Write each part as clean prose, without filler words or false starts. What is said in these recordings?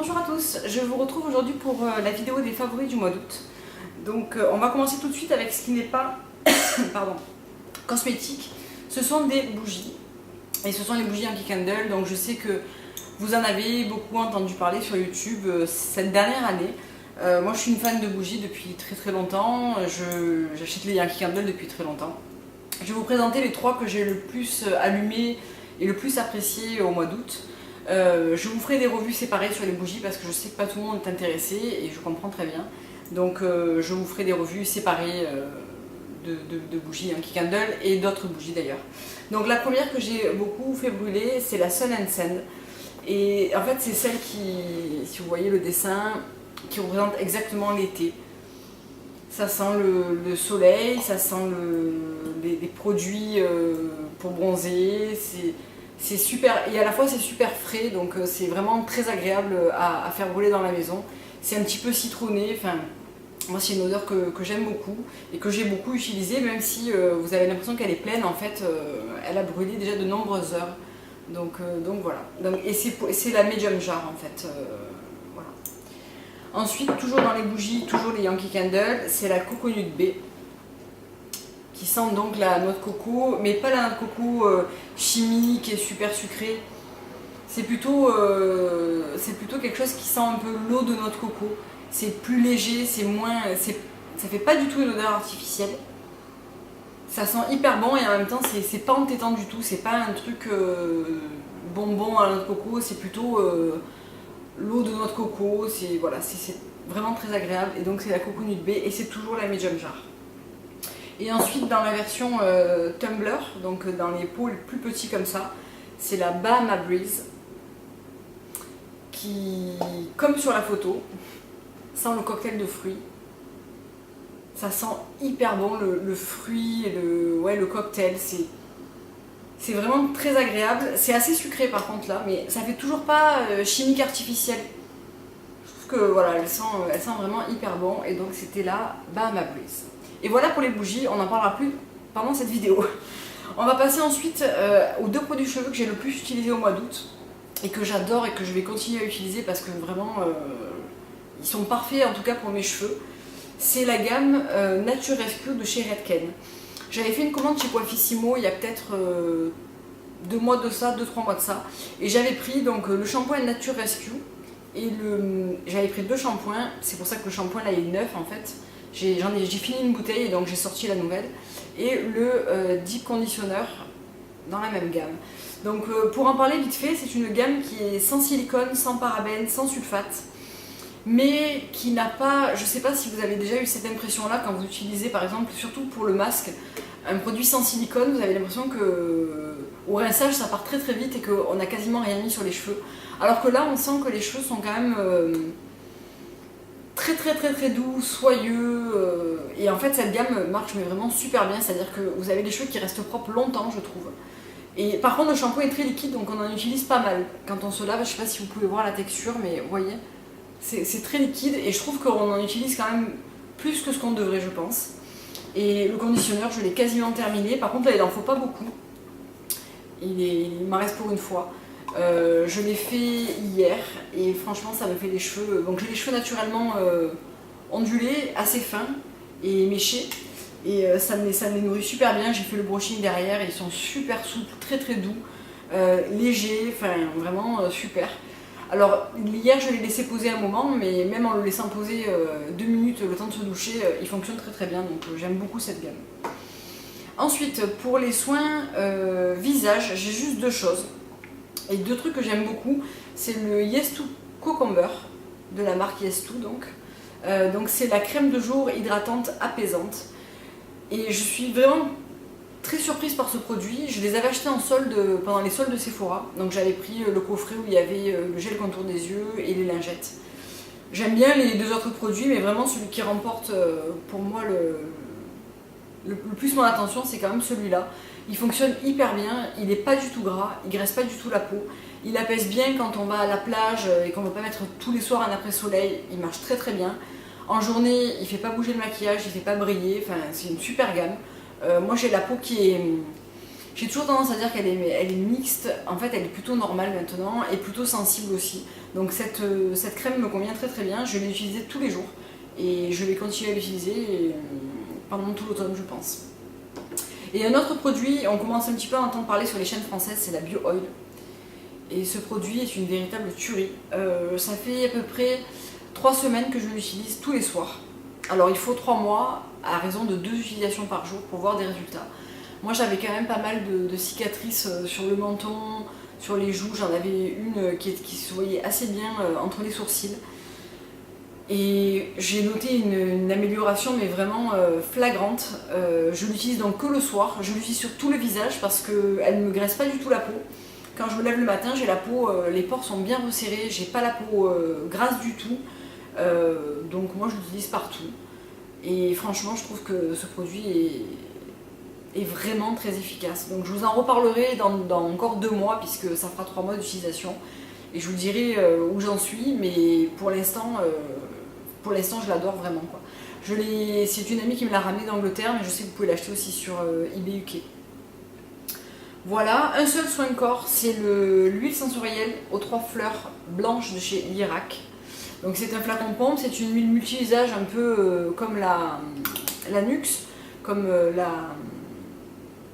Bonjour à tous, je vous retrouve aujourd'hui pour la vidéo des favoris du mois d'août. Donc on va commencer tout de suite avec ce qui n'est pas pardon, cosmétique. Ce sont des bougies, et ce sont les bougies Yankee Candle. Donc je sais que vous en avez beaucoup entendu parler sur YouTube cette dernière année. Moi je suis une fan de bougies depuis très longtemps, j'achète les Yankee Candle depuis très longtemps. Je vais vous présenter les trois que j'ai le plus allumés et le plus appréciés au mois d'août. Je vous ferai des revues séparées sur les bougies parce que je sais que pas tout le monde est intéressé et je comprends très bien. Donc je vous ferai des revues séparées de bougies Yankee Candle et d'autres bougies d'ailleurs. Donc la première que j'ai beaucoup fait brûler, c'est la Sun and Sand. Et en fait c'est celle qui, si vous voyez le dessin, qui représente exactement l'été. Ça sent le soleil, ça sent les produits pour bronzer. C'est super, et à la fois c'est super frais, donc c'est vraiment très agréable à faire brûler dans la maison. C'est un petit peu citronné, enfin, moi c'est une odeur que j'aime beaucoup et que j'ai beaucoup utilisée, même si vous avez l'impression qu'elle est pleine, en fait elle a brûlé déjà de nombreuses heures. Donc voilà, et c'est la medium jar en fait. Voilà. Ensuite, toujours dans les bougies, toujours les Yankee Candle, c'est la Coconut Bay, qui sent donc la noix de coco, mais pas la noix de coco chimique et super sucrée. C'est plutôt quelque chose qui sent un peu l'eau de noix de coco. C'est plus léger, c'est moins, ça fait pas du tout une odeur artificielle. Ça sent hyper bon et en même temps c'est pas entêtant du tout. C'est pas un truc bonbon à la noix de coco, c'est plutôt l'eau de noix de coco. Voilà, c'est vraiment très agréable et donc c'est la Coconut Bay et c'est toujours la medium jar. Et ensuite dans la version tumbler, donc dans les pots les plus petits comme ça, c'est la Bahama Breeze qui, comme sur la photo, sent le cocktail de fruits. Ça sent hyper bon le fruit, le cocktail, c'est vraiment très agréable. C'est assez sucré par contre là, mais ça fait toujours pas chimique artificielle. Je trouve que voilà, elle sent vraiment hyper bon et donc c'était la Bahama Breeze. Et voilà pour les bougies, on n'en parlera plus pendant cette vidéo. On va passer ensuite aux deux produits cheveux que j'ai le plus utilisés au mois d'août et que j'adore et que je vais continuer à utiliser parce que vraiment ils sont parfaits en tout cas pour mes cheveux. C'est la gamme Nature Rescue de chez Redken. J'avais fait une commande chez Coiffissimo il y a peut-être 2 mois de ça, 2-3 mois de ça, et j'avais pris donc le shampoing Nature Rescue et j'avais pris 2 shampoings. C'est pour ça que le shampoing là il est neuf en fait. J'ai fini une bouteille et donc j'ai sorti la nouvelle. Et le Deep Conditioner dans la même gamme. Donc pour en parler vite fait, c'est une gamme qui est sans silicone, sans parabènes, sans sulfate. Mais qui n'a pas, je ne sais pas si vous avez déjà eu cette impression là quand vous utilisez par exemple, surtout pour le masque, un produit sans silicone, vous avez l'impression que au rinçage ça part très vite et qu'on n'a quasiment rien mis sur les cheveux. Alors que là on sent que les cheveux sont quand même très doux, soyeux, et en fait cette gamme marche mais vraiment super bien, c'est-à-dire que vous avez des cheveux qui restent propres longtemps je trouve. Et par contre le shampoing est très liquide donc on en utilise pas mal. Quand on se lave, je sais pas si vous pouvez voir la texture mais vous voyez, c'est très liquide et je trouve qu'on en utilise quand même plus que ce qu'on devrait je pense. Et le conditionneur je l'ai quasiment terminé, par contre là il en faut pas beaucoup, il m'en reste pour une fois. Je l'ai fait hier et franchement ça me fait les cheveux, donc j'ai les cheveux naturellement ondulés, assez fins et méchés et ça me les nourrit super bien. J'ai fait le brushing derrière et ils sont super souples, très doux, légers, enfin vraiment super. Alors hier je l'ai laissé poser un moment, mais même en le laissant poser 2 minutes le temps de se doucher, il fonctionne très bien, donc j'aime beaucoup cette gamme. Ensuite pour les soins visage, j'ai juste 2 choses. Et 2 trucs que j'aime beaucoup, c'est le Yes2 Cucumber de la marque Yes2 donc. Donc c'est la crème de jour hydratante apaisante. Et je suis vraiment très surprise par ce produit. Je les avais achetés en solde pendant les soldes de Sephora. Donc j'avais pris le coffret où il y avait le gel contour des yeux et les lingettes. J'aime bien les 2 autres produits, mais vraiment celui qui remporte pour moi le plus mon attention, c'est quand même celui-là. Il fonctionne hyper bien, il n'est pas du tout gras, il graisse pas du tout la peau, il apaise bien quand on va à la plage et qu'on ne veut pas mettre tous les soirs un après-soleil, il marche très bien. En journée, il ne fait pas bouger le maquillage, il ne fait pas briller, enfin c'est une super gamme. Moi j'ai la peau qui est... J'ai toujours tendance à dire qu'elle est mixte, en fait elle est plutôt normale maintenant et plutôt sensible aussi. Donc cette crème me convient très très bien, je l'ai utilisée tous les jours et je vais continuer à l'utiliser pendant tout l'automne je pense. Et un autre produit, on commence un petit peu à entendre parler sur les chaînes françaises, c'est la Bio Oil. Et ce produit est une véritable tuerie. Ça fait à peu près 3 semaines que je l'utilise tous les soirs. Alors il faut 3 mois à raison de 2 utilisations par jour pour voir des résultats. Moi j'avais quand même pas mal de cicatrices sur le menton, sur les joues. J'en avais une qui se voyait assez bien entre les sourcils. Et j'ai noté une amélioration mais vraiment flagrante. Je l'utilise donc que le soir. Je l'utilise sur tout le visage parce qu'elle ne me graisse pas du tout la peau. Quand je me lève le matin, j'ai la peau, les pores sont bien resserrés, j'ai pas la peau grasse du tout. Donc moi je l'utilise partout. Et franchement je trouve que ce produit est vraiment très efficace. Donc je vous en reparlerai dans encore 2 mois puisque ça fera 3 mois d'utilisation. Et je vous dirai où j'en suis, mais pour l'instant je l'adore vraiment, quoi. C'est une amie qui me l'a ramené d'Angleterre, mais je sais que vous pouvez l'acheter aussi sur eBay UK. Voilà, un seul soin de corps, c'est l'huile sensorielle aux 3 fleurs blanches de chez Lirac. Donc c'est un flacon pompe, c'est une huile multi-usage un peu comme la Nux, comme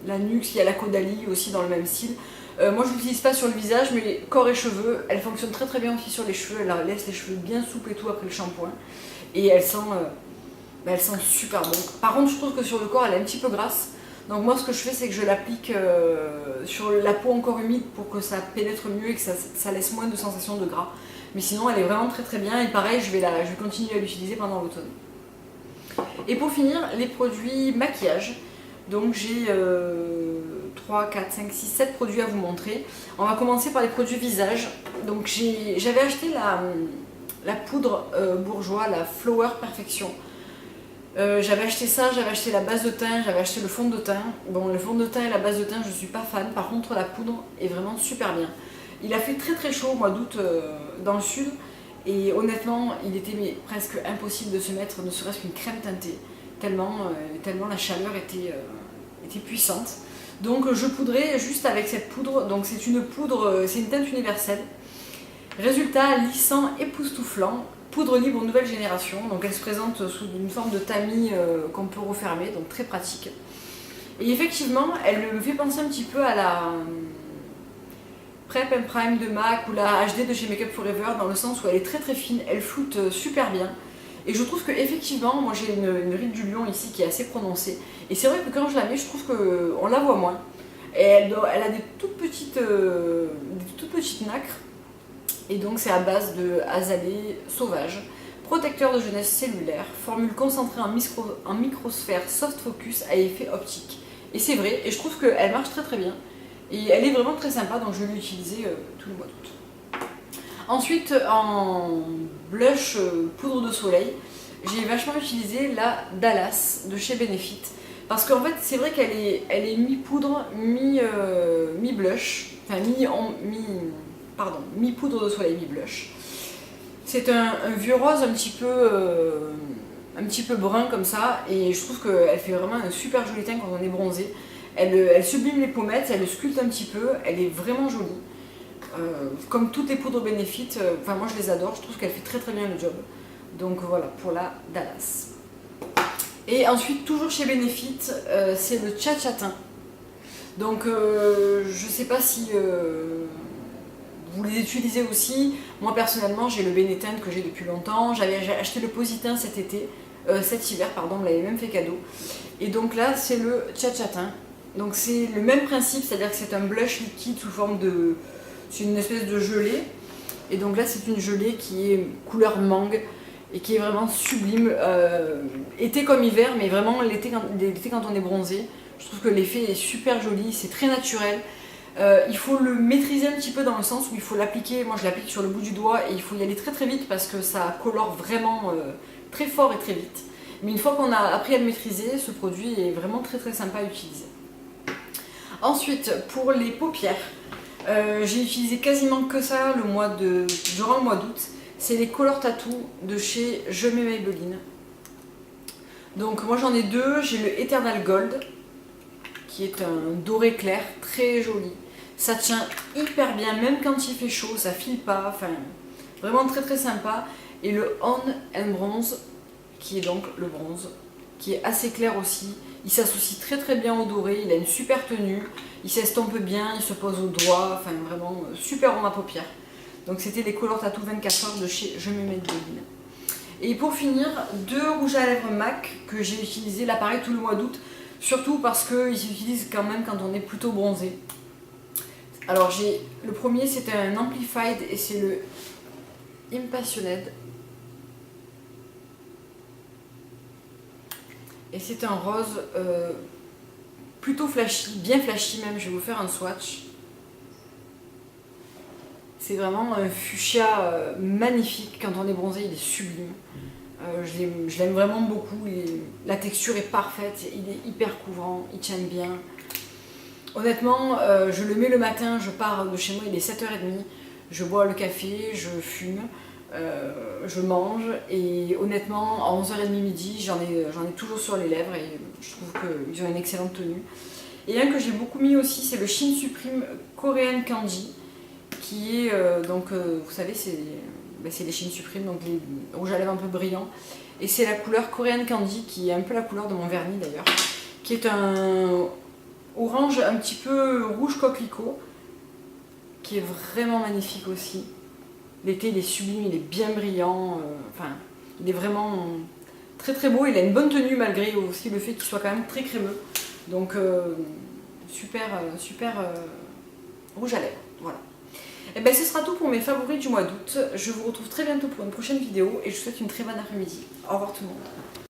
la Nux, il y a la Caudalie aussi dans le même style. Moi je ne l'utilise pas sur le visage, mais corps et cheveux, elle fonctionne très très bien aussi sur les cheveux, elle laisse les cheveux bien souples et tout après le shampoing. Et elle sent super bon. Par contre je trouve que sur le corps elle est un petit peu grasse. Donc moi ce que je fais c'est que je l'applique sur la peau encore humide pour que ça pénètre mieux et que ça laisse moins de sensation de gras. Mais sinon elle est vraiment très très bien et pareil je vais continuer à l'utiliser pendant l'automne. Et pour finir, les produits maquillage. Donc j'ai 3, 4, 5, 6, 7 produits à vous montrer. On va commencer par les produits visage. Donc j'avais acheté la poudre bourgeois, la Flower Perfection. J'avais acheté ça, j'avais acheté la base de teint, j'avais acheté le fond de teint. Bon, le fond de teint et la base de teint, je suis pas fan. Par contre, la poudre est vraiment super bien. Il a fait très très chaud au mois d'août dans le sud. Et honnêtement, il était presque impossible de se mettre ne serait-ce qu'une crème teintée. Tellement la chaleur était puissante. Donc je poudrais juste avec cette poudre. Donc c'est une poudre, c'est une teinte universelle. Résultat lissant, époustouflant. Poudre libre nouvelle génération, donc elle se présente sous une forme de tamis qu'on peut refermer, donc très pratique. Et effectivement, elle me fait penser un petit peu à la Prep and Prime de MAC ou la HD de chez Make Up Forever, dans le sens où elle est très très fine, elle floute super bien. Et je trouve que effectivement, moi j'ai une ride du lion ici qui est assez prononcée. Et c'est vrai que quand je la mets, je trouve qu'on la voit moins. Et elle a des toutes petites nacres. Et donc c'est à base de azalée sauvage, protecteur de jeunesse cellulaire, formule concentrée en microsphère soft focus à effet optique. Et c'est vrai, et je trouve qu'elle marche très très bien. Et elle est vraiment très sympa, donc je vais l'utiliser tout le mois d'août. Ensuite, en blush poudre de soleil, j'ai vachement utilisé la Dallas de chez Benefit. Parce qu'en fait, c'est vrai qu'elle est mi-poudre, mi-blush, enfin mi-poudre de soleil, mi-blush. C'est un vieux rose un petit peu brun comme ça, et je trouve qu'elle fait vraiment un super joli teint quand on est bronzé. Elle sublime les pommettes, elle le sculpte un petit peu, elle est vraiment jolie. Comme toutes les poudres Benefit, enfin moi je les adore, je trouve qu'elle fait très très bien le job. Donc voilà pour la Dallas. Et ensuite, toujours chez Benefit, c'est le Cha-Cha-Teint. Donc je sais pas si vous les utilisez aussi. Moi personnellement j'ai le Benetint que j'ai depuis longtemps. J'avais acheté le Positin cet hiver, pardon, on me l'avait même fait cadeau. Et donc là c'est le Cha-Cha-Teint. Donc c'est le même principe, c'est-à-dire que c'est un blush liquide sous forme de... c'est une espèce de gelée. Et donc là c'est une gelée qui est couleur mangue et qui est vraiment sublime. Été comme hiver, mais vraiment l'été quand on est bronzé. Je trouve que l'effet est super joli, c'est très naturel. Il faut le maîtriser un petit peu dans le sens où il faut l'appliquer, moi je l'applique sur le bout du doigt et il faut y aller très très vite parce que ça colore vraiment très fort et très vite. Mais une fois qu'on a appris à le maîtriser, ce produit est vraiment très très sympa à utiliser. Ensuite, pour les paupières, j'ai utilisé quasiment que ça durant le mois d'août. C'est les Color Tattoo de chez Je mets Maybelline. Donc moi j'en ai deux, j'ai le Eternal Gold qui est un doré clair très joli. Ça tient hyper bien, même quand il fait chaud, ça file pas. Enfin, Vraiment très très sympa. Et le On and Bronze, qui est donc le bronze, qui est assez clair aussi. Il s'associe très très bien au doré, il a une super tenue, il s'estompe bien, il se pose au doigt, enfin vraiment super rond à paupières. Donc c'était les Color Tattoo 24 heures de chez Je me mets de Deline. Et pour finir, 2 rouges à lèvres MAC que j'ai utilisé là pareil tout le mois d'août, surtout parce qu'ils s'utilisent quand même quand on est plutôt bronzé. Alors le premier c'était un Amplified et c'est le Impassioned. Et c'est un rose plutôt flashy, bien flashy même, je vais vous faire un swatch. C'est vraiment un fuchsia magnifique, quand on est bronzé il est sublime. Je l'aime vraiment beaucoup, la texture est parfaite, il est hyper couvrant, il tient bien. Honnêtement, je le mets le matin, je pars de chez moi, il est 7h30, je bois le café, je fume, je mange et honnêtement, à 11h30 midi, j'en ai toujours sur les lèvres et je trouve qu'ils ont une excellente tenue. Et un que j'ai beaucoup mis aussi, c'est le Shin Supreme Korean Candy, qui est, vous savez, c'est les Shin Supreme, donc les rouges à lèvres un peu brillants. Et c'est la couleur Korean Candy, qui est un peu la couleur de mon vernis d'ailleurs, qui est un orange un petit peu rouge coquelicot, qui est vraiment magnifique aussi. L'été il est sublime, il est bien brillant, enfin il est vraiment très très beau, il a une bonne tenue malgré aussi le fait qu'il soit quand même très crémeux. Donc super rouge à lèvres, voilà. Et bien ce sera tout pour mes favoris du mois d'août. Je vous retrouve très bientôt pour une prochaine vidéo et je vous souhaite une très bonne après-midi. Au revoir tout le monde.